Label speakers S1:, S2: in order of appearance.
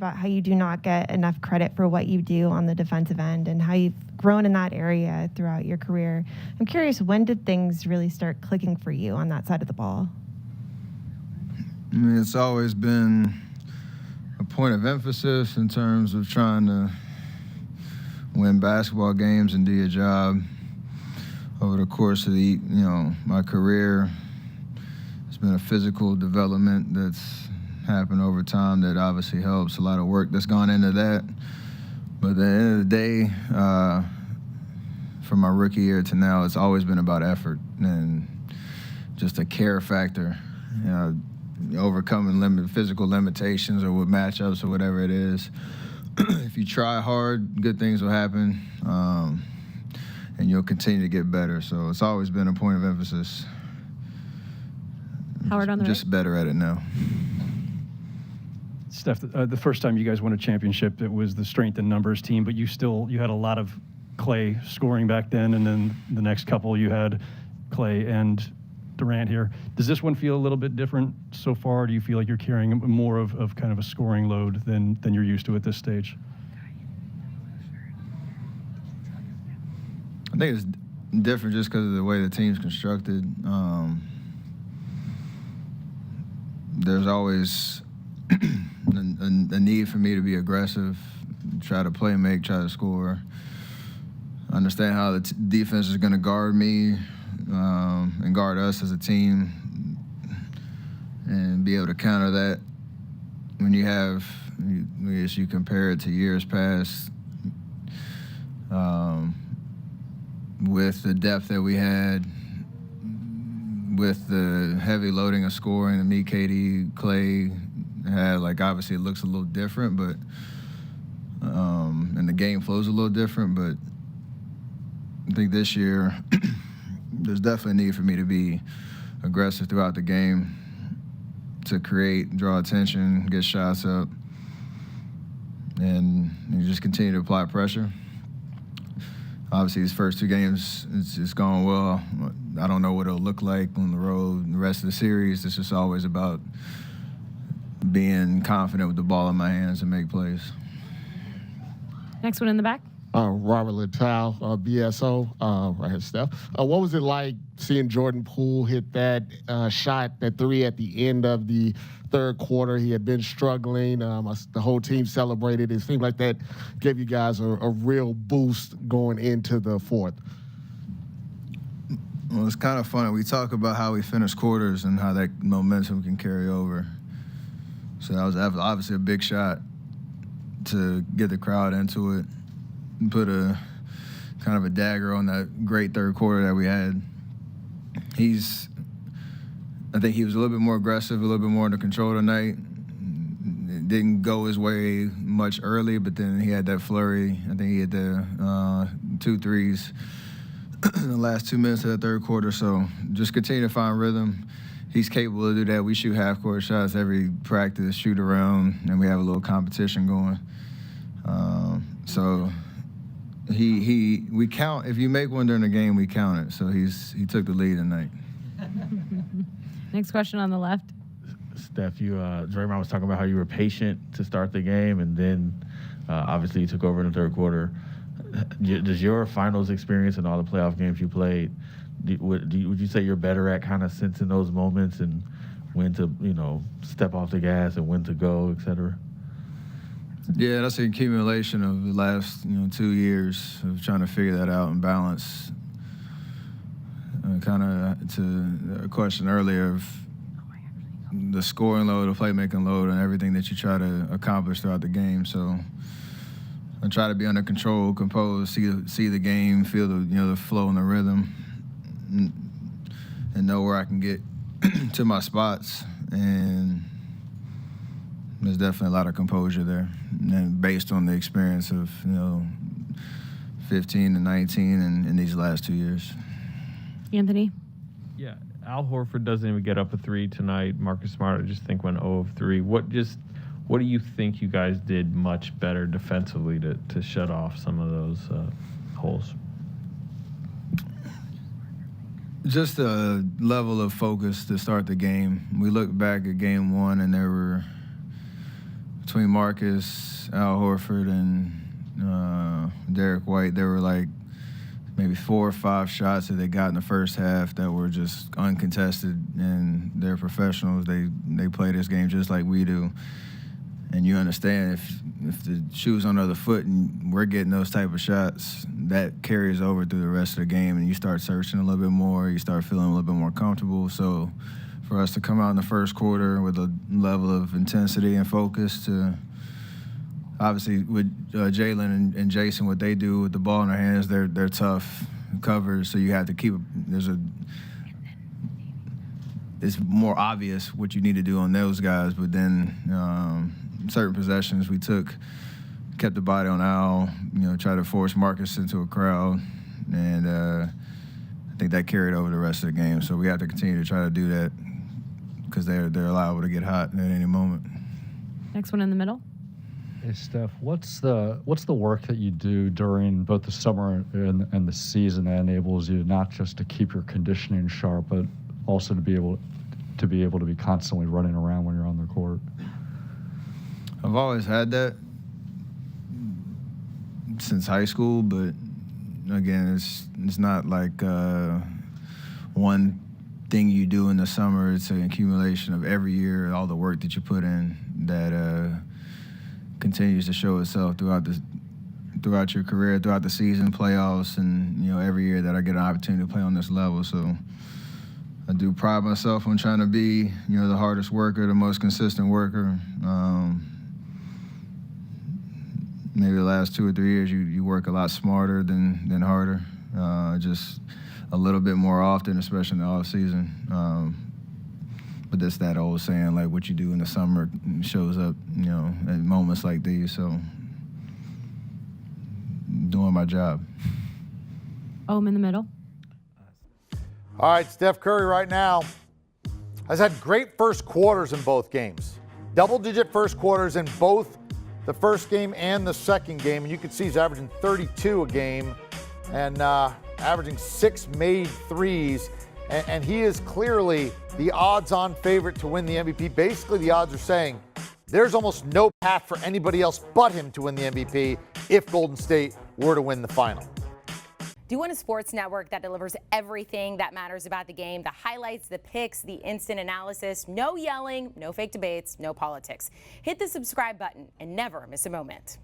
S1: about how you do not get enough credit for what you do on the defensive end and how you've grown in that area throughout your career. I'm curious, when did things really start clicking for you on that side of the ball?
S2: I mean, it's always been a point of emphasis in terms of trying to win basketball games and do your job. Over the course of my career, it's been a physical development that's happened over time that obviously helps. A lot of work that's gone into that. But at the end of the day, from my rookie year to now, it's always been about effort and just a care factor. Overcoming physical limitations or with matchups or whatever it is. If you try hard, good things will happen, and you'll continue to get better. So it's always been a point of emphasis.
S3: Howard on the
S2: just
S3: right.
S2: better at it now.
S4: Steph, the first time you guys won a championship, it was the strength in numbers team, but you had a lot of Clay scoring back then, and then the next couple you had Clay and Durant here. Does this one feel a little bit different so far? Do you feel like you're carrying more of kind of a scoring load than you're used to at this stage?
S2: I think it's different just because of the way the team's constructed. There's always a need for me to be aggressive, try to play make, try to score. Understand how the defense is going to guard me and guard us as a team, and be able to counter that. When you compare it to years past, with the depth that we had, with the heavy loading of scoring that me, KD, Clay had, obviously it looks a little different, but and the game flows a little different, but I think this year there's definitely a need for me to be aggressive throughout the game, to create, draw attention, get shots up, and you just continue to apply pressure. Obviously, these first two games, it's gone well. I don't know what it'll look like on the road the rest of the series. It's just always about being confident with the ball in my hands and make plays.
S3: Next one in the back.
S5: Robert Littell, BSO, right here, Steph. What was it like seeing Jordan Poole hit that shot, that three at the end of the third quarter? He had been struggling. The whole team celebrated. It seemed like that gave you guys a real boost going into the fourth.
S2: Well, it's kind of funny. We talk about how we finish quarters and how that momentum can carry over. So that was obviously a big shot to get the crowd into it. Put a kind of a dagger on that great third quarter that we had. I think he was a little bit more aggressive, a little bit more under control tonight. It didn't go his way much early, but then he had that flurry. I think he had the 2 threes in the last 2 minutes of the third quarter. So just continue to find rhythm. He's capable of do that. We shoot half-court shots every practice, shoot around, and we have a little competition going. So we count. If you make one during the game, we count it. So he took the lead tonight.
S3: Next question on the left.
S6: Steph, Draymond was talking about how you were patient to start the game, and then obviously you took over in the third quarter. Does your finals experience and all the playoff games you played, would you say you're better at kind of sensing those moments and when to step off the gas and when to go, et cetera?
S2: Yeah, that's an accumulation of the last 2 years of trying to figure that out and balance. Kind of to a question earlier of the scoring load, the playmaking load, and everything that you try to accomplish throughout the game. So I try to be under control, composed, see the game, feel the flow and the rhythm, and know where I can get to my spots. And there's definitely a lot of composure there, and based on the experience of 15 and 19 and in these last 2 years.
S3: Anthony?
S7: Yeah, Al Horford doesn't even get up a three tonight. Marcus Smart, I just think, went 0 of 3. What do you think you guys did much better defensively to shut off some of those holes?
S2: Just a level of focus to start the game. We look back at game one, and there were between Marcus, Al Horford, and Derek White, there were like maybe 4 or 5 shots that they got in the first half that were just uncontested, and they're professionals. They play this game just like we do. And you understand if the shoe's on the other foot and we're getting those type of shots, that carries over through the rest of the game, and you start searching a little bit more, you start feeling a little bit more comfortable. So for us to come out in the first quarter with a level of intensity and focus to obviously with Jalen and Jason, what they do with the ball in their hands, they're tough covers, so you have to keep it's more obvious what you need to do on those guys, but then certain possessions we kept the body on Al, try to force Marcus into a crowd, and I think that carried over the rest of the game. So we have to continue to try to do that because they're liable to get hot at any moment.
S3: Next one in the middle.
S8: Hey, Steph, what's the work that you do during both the summer and the season that enables you not just to keep your conditioning sharp, but also to be able to be constantly running around when you're on the court?
S2: I've always had that since high school, but again, it's not like one thing you do in the summer. It's an accumulation of every year, all the work that you put in that continues to show itself throughout your career, throughout the season, playoffs, and every year that I get an opportunity to play on this level. So I do pride myself on trying to be the hardest worker, the most consistent worker. Maybe the last 2 or 3 years you work a lot smarter than harder, just a little bit more often, especially in the off season. But that's that old saying, like what you do in the summer shows up, at moments like these. So doing my job.
S3: In the middle.
S9: All right, Steph Curry right now has had great first quarters in both games. Double-digit first quarters in both the first game and the second game. And you can see he's averaging 32 a game and averaging 6 made threes. And he is clearly the odds-on favorite to win the MVP. Basically, the odds are saying there's almost no path for anybody else but him to win the MVP if Golden State were to win the final.
S10: Do you want a sports network that delivers everything that matters about the game? The highlights, the picks, the instant analysis, no yelling, no fake debates, no politics. Hit the subscribe button and never miss a moment.